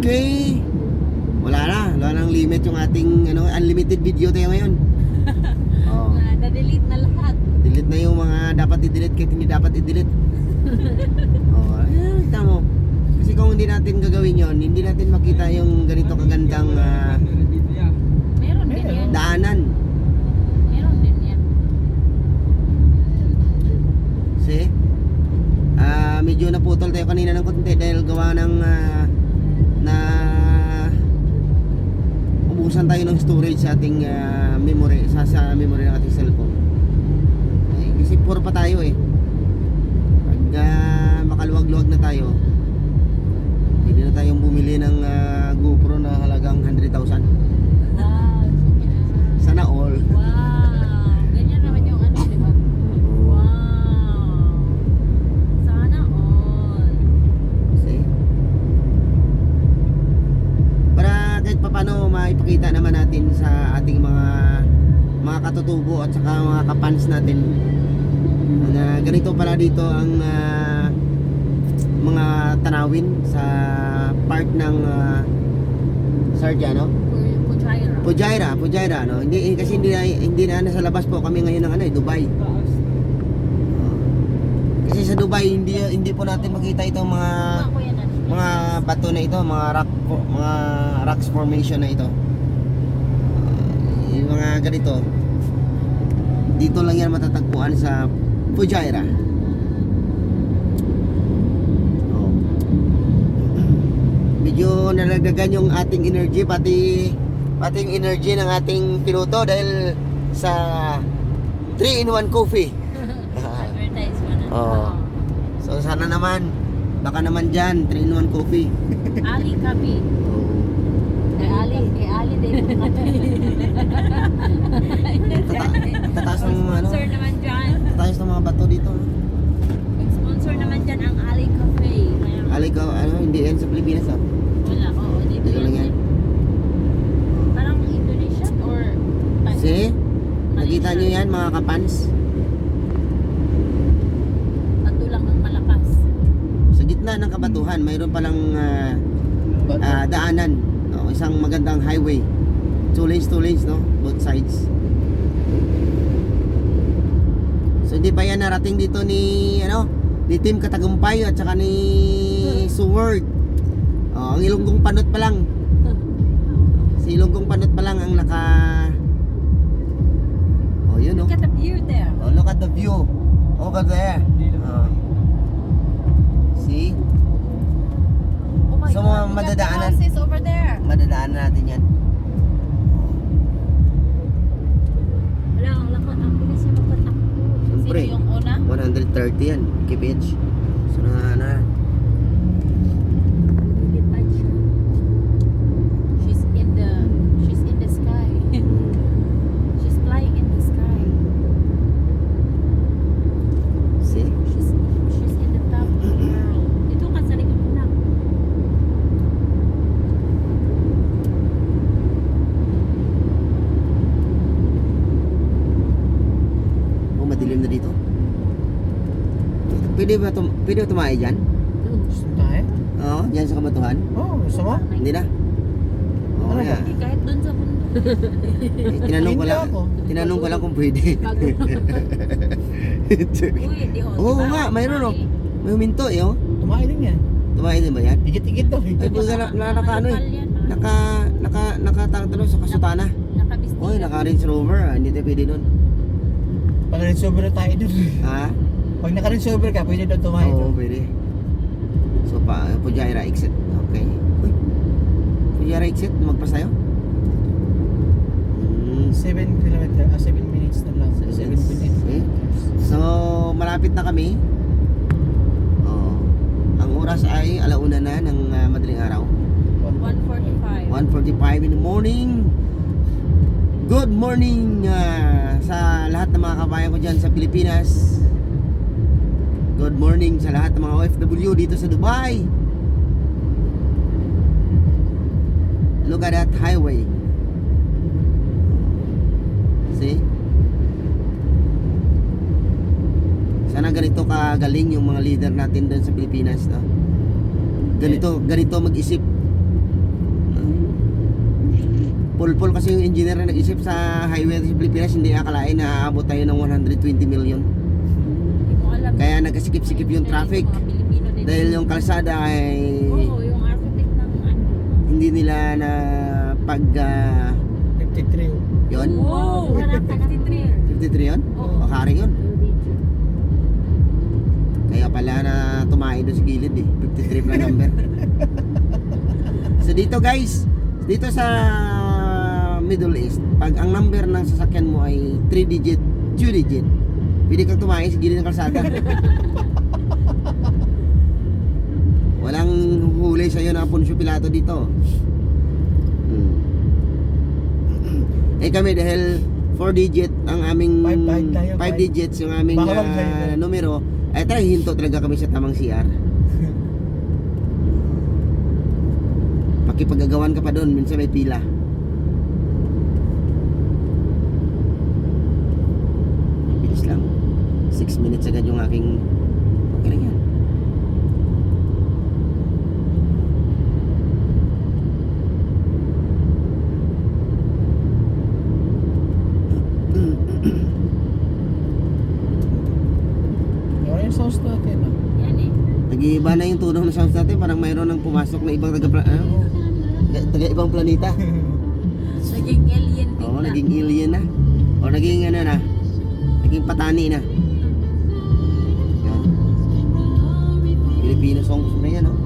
Okay. Wala nang limit yung ating unlimited video tayo ngayon. Oh. Na-delete na lahat. Delete na yung mga dapat i-delete kahit hindi dapat i-delete. Oh, ayun, tamo. Kasi kung hindi natin gagawin yon, hindi natin makita yung ganito kagandang Meron din yan. daanan. Meron din yan. See? Medyo naputol tayo kanina ng konti dahil gawa ng na ubusan tayo ng storage sa ating memory sa memory ng ating cellphone. Kasi puro pa tayo pag makaluwag-luwag na tayo, hindi na tayong bumili ng GoPro na halagang 100,000. Wow. Sana all. Wow. Ganyan naman yung di ba? Wow. Sana all. See? Para kahit papano maipakita naman natin sa ating mga katutubo at saka mga kapans natin na ganito pala dito ang mga tanawin sa part ng Sardiano. Pujaira, no? Hindi kasi hindi na nasa labas po kami ngayon ng Dubai. Kasi sa Dubai hindi po natin makita itong mga bato na ito, mga rocks formation na ito. Yung mga ganito. Dito lang yan matatagpuan sa Pujaira. Medyo nalagdagan yung ating energy, pati yung energy ng ating piloto dahil sa 3-in-1 coffee. Advertisement. Oh. So sana naman, baka naman dyan 3-in-1 coffee. Ali Kapi. Kay Ali din. Tataas ng Sponsor naman dyan. tataas ng mga bato dito. Sponsor naman dyan ang Ali Cafe. Aligaw, hindi yan sa Pilipinas Wala, oo. Dito Dito lang yan. Parang Indonesia or See? Nakita nyo yan mga kapans? Bato lang ang malakas. Sa gitna ng kabatuhan, mayroon palang daanan, no? Isang magandang highway. 2 lanes, no? Both sides. So hindi pa yan narating dito ni Tim Katagumpay at saka ni Seward. Ang Ilonggong Panot pa lang. Si Ilonggong Panot pa lang ang naka yun, no? Look at the view there. Look at the view over there. See? Oh my So, God, look at the madadaanan. houses over there. Madadaanan natin yan. Wala, ang bilis niya magpatakbo. Siyempre. Sino yung una? 130 yan, KPH. So na. Lilipad siya. She's in the sky. She's flying in the sky. See? She's in the top of the world. Dito ka sa likod mo na. Madilim na dito. Pwede ba tumae dyan? Tayo? Oo, dyan sa kabatuhan. Oo, gusto mo? Hindi na. Oo, kaya. Hindi, kahit dun sa bundok. Tinanong ko lang kung pwede. Uy, di Oo nga, mayroon May huminto Tumayo din yan. Tumae din ba yan? Igit-igit to. Ay, nakatangtalo sa kasutana. Nakabistika. Oy, naka-Range Rover. Hindi tayo pwede nun. Pag rin sober na tayo dun. Ha? Pag naka-rin sober ka, pwede doon tumayo Oo, doon. pwede. So, Pujaira exit. Okay. Uy. Pujaira exit, magpas tayo? 7 minutes na lang. 7 minutes. Okay. So, malapit na kami. Ang oras ay 1:00 na ng madaling araw. 1:45. 1:45 in the morning. Good morning sa lahat ng mga kabayan ko dyan sa Pilipinas. Good morning sa lahat ng mga OFW dito sa Dubai. Look at that highway. See? Sana ganito kagaling yung mga leader natin doon sa Pilipinas, no? Ganito mag-isip. Pulpul kasi yung engineer na nag-isip sa highway sa Pilipinas, hindi akalain na aabot tayo ng 120 million. Hindi mo alam. Kaya nagkasikip-sikip yung traffic. Mga Pilipino din. Dahil yung kalsada ay Oo, yung architect ng ano. hindi nila na pag 53. yun. Wow, harap 53. 53 yun? Oo. O kari yun. Kaya pala na tumae doon sa gilid eh. 53 pala number. So dito guys, dito sa Middle East, pag ang number ng sasakyan mo ay 3 digit, 2 digit, pwede kang tumae sa gilid ng kalsada. Walang huli sa'yo na Poncio Pilato dito. Eh kami dahil 4 digit ang aming Five tayo, 5 five. digits yung aming Bawal sa'yo. numero, ay tara hinto talaga kami sa tamang CR. Pakipagagawan ka pa doon, minsan may pila. Bilis lang. 6 minutes agad yung aking okay lang yan. Yung sauce natin, ah. Yan eh. Nag-iiba na yung tunog ng sounds natin, parang mayroon nang pumasok na ibang taga ibang planeta. Naging alien bigla. Oo, naging alien na. O naging ano na, naging patani na. Yan. Filipino songs na yan, oh.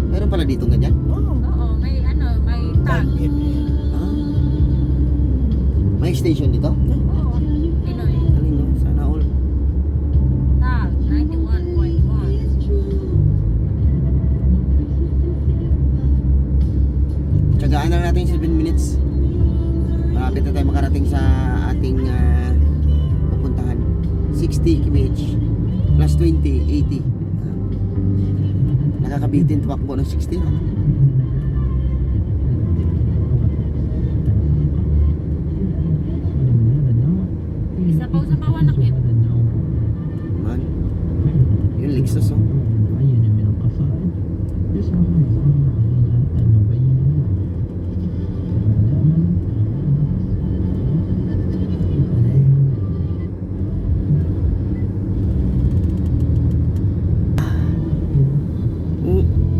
Meron pala dito ganyan. Oh. Oo, may ano, may tag. Ah. May station dito? Oo, Pinoy. Galing, no? Sana all. Tag, 91.1. Tsagaan na natin 7 minutes. Malapit na tayo makarating sa ating pupuntahan. 60 km plus 20, 80. Nakakabitin tumakbo ng 60, no? Isa pa anak yun. Man. Yung Lexus, oh.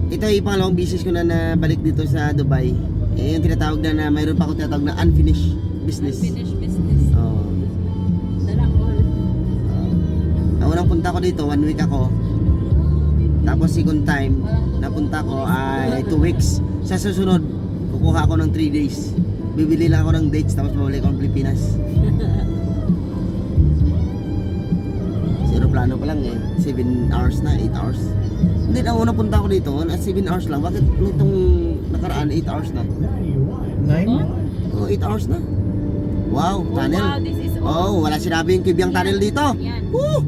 Ito ay pangalawang business ko na nabalik dito sa Dubai. Eh, yung tinatawag na mayroon pa ako tinatawag na unfinished business. Unfinished business. Oo. Dala all. Ang unang punta ko dito, 1 week ako. Tapos second time, napunta ko ay 2 weeks. Sa susunod, kukuha ako ng 3 days. Bibili lang ako ng dates tapos mabalik ako ng Pilipinas. Zero plano pa lang eh. 7 hours na, 8 hours. Hindi, ang unang punta ko dito, 7 hours lang. Bakit nitong nakaraan, 8 hours na? 9? Oh, 8 hours na. Wow, tunnel. Wow, this is all. Oh, wala sinabing Kibyang tunnel dito. Yan. Woo!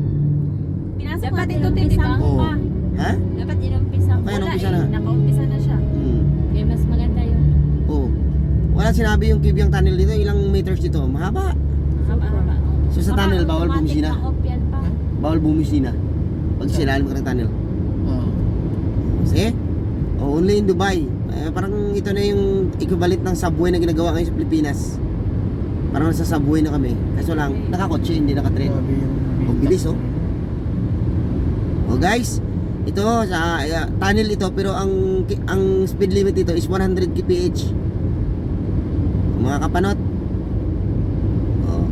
Pinasok Dapat natin ito yung titimbang pisang Oo. pa. Ha? Dapat inumpisa mo. Okay, Wala umpisa eh, na. nakaumpisa na siya. Hmm. Kaya mas maganda yun. Oh. Wala sinabi yung Kibyang tunnel dito, ilang meters dito. Mahaba. Haba-haba. So sa tunnel, bawal bumisina. Na-off yan pa. Bawal bumisina. Pag sila mo ng tunnel. Oh. Kasi, oh, only in Dubai. Parang ito na yung equivalent ng subway na ginagawa ngayon sa Pilipinas. Parang nasa subway na kami. Kaso lang, nakakotse, hindi nakatrain. Grabe yung Ang bilis, oh. Oh guys, ito sa tunnel ito pero ang speed limit dito is 100 kph. Mga kapanot. Oh.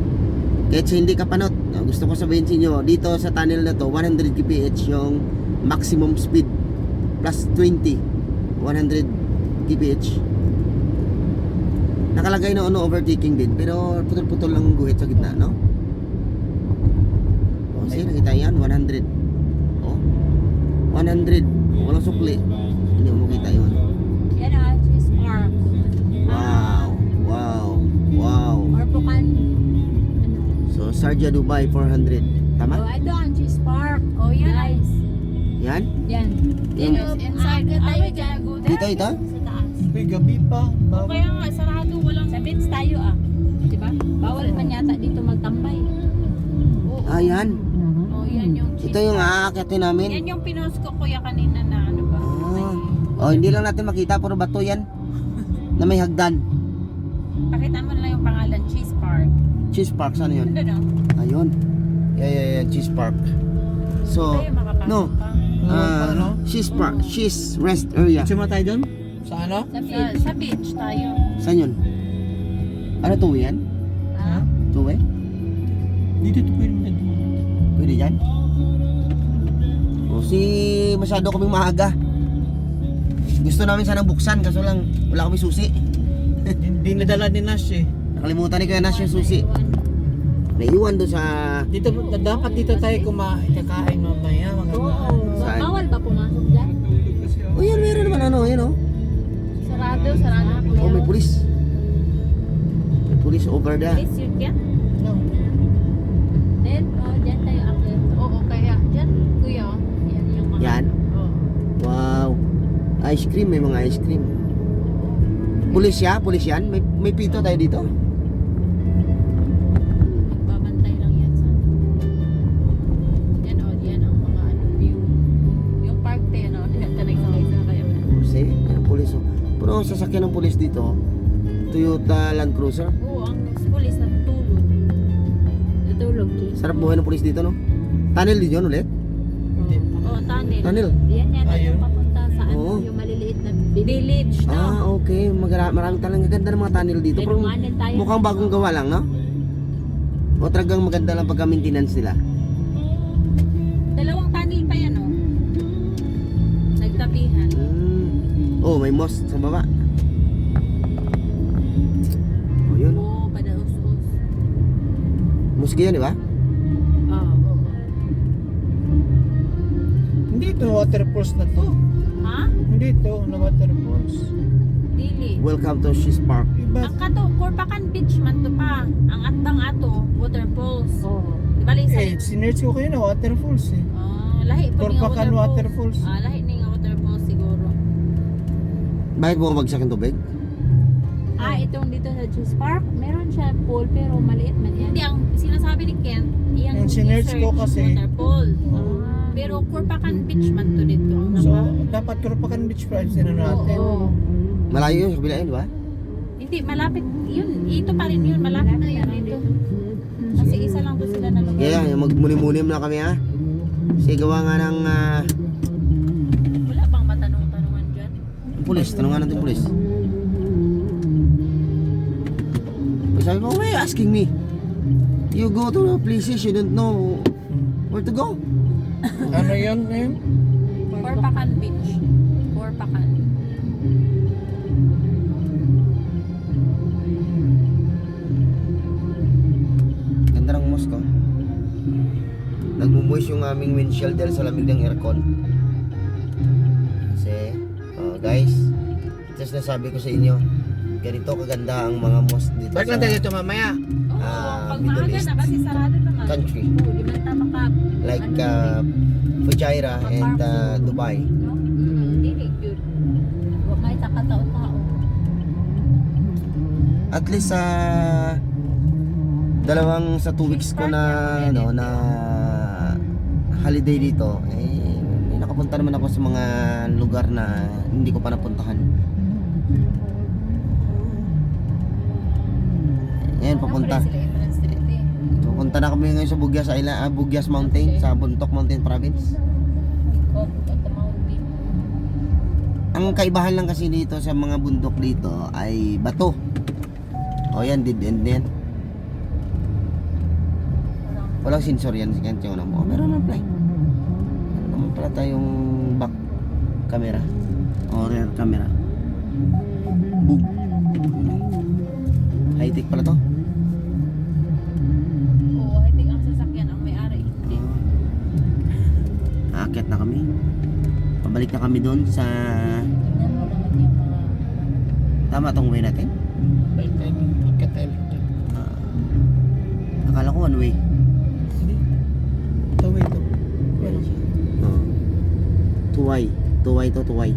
Kahit sa hindi kapanot, gusto ko sabihin sa inyo, dito sa tunnel na to 100 kph yung maximum speed plus 20 100 kph. Nakalagay na no overtaking din pero putol-putol lang ang guhit sa gitna, no? Oh, sige, nakita yan, 100. Oh, 100. Walang sukli. Hindi mo makita yun. Yan ah, cheese park. Wow, wow, wow. Or bukan. So, Sharjah, Dubai, 400. Oh, Tama? ito ang cheese park. Oh, yan. Guys. Yan? Yan. Yung- Yan, inside na tayo dyan. Dito, ito? Sa taas. Uy, gabi pa. Bawal. Kaya nga, sarado, walang Sa beach tayo ah. Diba? Bawal man yata dito magtambay. Oo. Ah, yan. Oh, yan yung Ito yung aakyatin namin. Yan yung pinost ko kuya kanina na ano ba? Oh, hindi lang natin makita, puro bato yan. Na may hagdan. Pakita mo na lang yung pangalan, Cheese Park. Cheese Park, saan yun? Ano no? Ayun. Yeah, Cheese Park. So, Tayo makapasok no. pa. Ano? Cheese Park, Cheese Rest Area. Suma tayo doon? Sa ano? Sa beach tayo. Saan yun? Ano, two-way yan? Ha? Two-way? Dito to pwede na doon. Pwede dyan? O, masyado kaming maaga. Gusto namin sanang buksan, kaso lang wala kami susi. Hindi nadala ni Nash eh. Nakalimutan ni Kuya Nash yung susi. Naiwan doon sa... Dito, dapat dito tayo kakain mamaya. Saan? Bawal ba pumasok dyan? O yan, meron naman ano, yan o. Sarado. Oh, may pulis. May pulis over there. Please, you can. No. Then, dyan tayo akit. Oo, kaya dyan, kuya. Yan yung mga... Yan? Oo. Wow. Ice cream, may mga ice cream. Pulis yan? May pito tayo dito. Nagbabantay lang yan sa... Yan ang mga ano, view. Yung park tayo, no? Nagsakay-sakay ako. Kasi, yung pulis o. Pero ang sasakyan ng pulis dito, Toyota Land Cruiser. Oo, ang pulis natutulog. Natulog, Jess. Sarap buhay ng pulis dito, no? Tunnel din yun ulit? Hindi. Oo, tunnel. Tunnel? Yan yan, Ayun. yung papunta sa ano, Oo. yung maliliit na village, no? Ah, okay. Marami talagang ganda ng mga tunnel dito. May Pero dumanan tayo. mukhang bagong gawa lang, no? O talagang maganda lang pagka-maintenance nila. Dalawang tunnel pa yan, oh. Nagtapihan. Oh, may mosque sa baba. Oh, yun. Oo, padaus-us. Mosque yan, di ba? Oo. Hindi ito waterfalls na to. Ha? Hindi ito na waterfalls. Dili. Welcome to Cheese Park. Iba. Ang kato, Corpacan Beach man to pa. Ang atbang ato, waterfalls. Oo. Di ba lang Eh, sinerch ko kayo na waterfalls eh. lahi po ni nga Corpacan waterfalls. Lahi ni nga waterfalls siguro. Bakit bumabagsak yung tubig? Itong dito sa Cheese Park, meron siya pool pero maliit man yan. Hindi, ang sinasabi ni Kent, Yung sinerch ko kasi. waterfall. Pero Corpacan Beach man to dito. Ang So, naka- dapat Corpacan Beach Drive din natin. Oo. Malayo yun sa kabila yun, di ba? Hindi, malapit. Yun, ito pa rin yun. Malapit na yan dito. Kasi isa lang po sila na lugar. Kaya, yung magmunim-munim na kami, ha? Kasi gawa nga ng Wala bang matanong-tanungan dyan? pulis. Tanungan natin pulis. Sabi ko, why are you asking me? You go to the places you don't know where to go. Ano yun? Corpacan Beach. Corpacan. Ganda ng mosque, oh. Nagmumoist yung aming windshield dahil sa lamig ng aircon. Kasi, guys, ito sinasabi ko sa inyo, ganito kaganda ang mga mosque dito Bakit lang tayo dito mamaya? Pag Middle maaga East na kasi sarado naman. country. Oo, di ba tama ka? Like Fujairah and Dubai. No? Dili, yun. Huwag may takataon-tao. At least sa 2 weeks ko na na holiday dito, may nakapunta naman ako sa mga lugar na hindi ko pa napuntahan. Ngayon papunta. Pupunta na kami ngayon sa Bugyas Mountain, sa Bontoc Mountain Province. Ang kaibahan lang kasi dito sa mga bundok dito ay bato. O yan, dead end na yan. Walang sensor yan, yung mo. Meron na play. Meron naman pala tayong back camera o rear camera. Boom. High tech pala to. Oo, hindi ang sasakyan ang may-ari. Hindi. Aakyat na kami. Pabalik na kami doon sa... Tingnan mo naman yung mga... Tama tong way natin. Akala ko one way. Ito, ito. Tuway. Tuway to, tuway.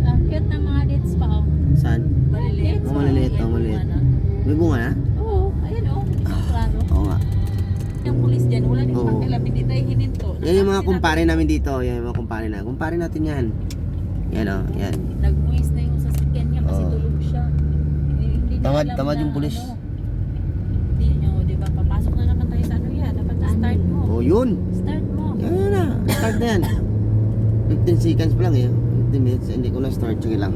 Ang cute ng mga dates pa, oh. Saan? Maliliit. Oh, maliliit, oh, maliliit. May bunga na? Oo, ayun, oh. Klaro. Oo nga. Yung pulis dyan, wala din Oo. pakilamin dito ay hininto. Yan yung mga kumpare namin dito. Yan yung mga kumpare na. Kumpare natin yan. Yan o, yan. Nag tamad yung pulis. Hindi nyo, di ba? Papasok na naman tayo sa ano yan. Dapat start mo. Oh, yun. Start mo. Yan na. Start na yan. 15 seconds pa lang eh. 15 minutes. Hindi ko na start. Sige lang.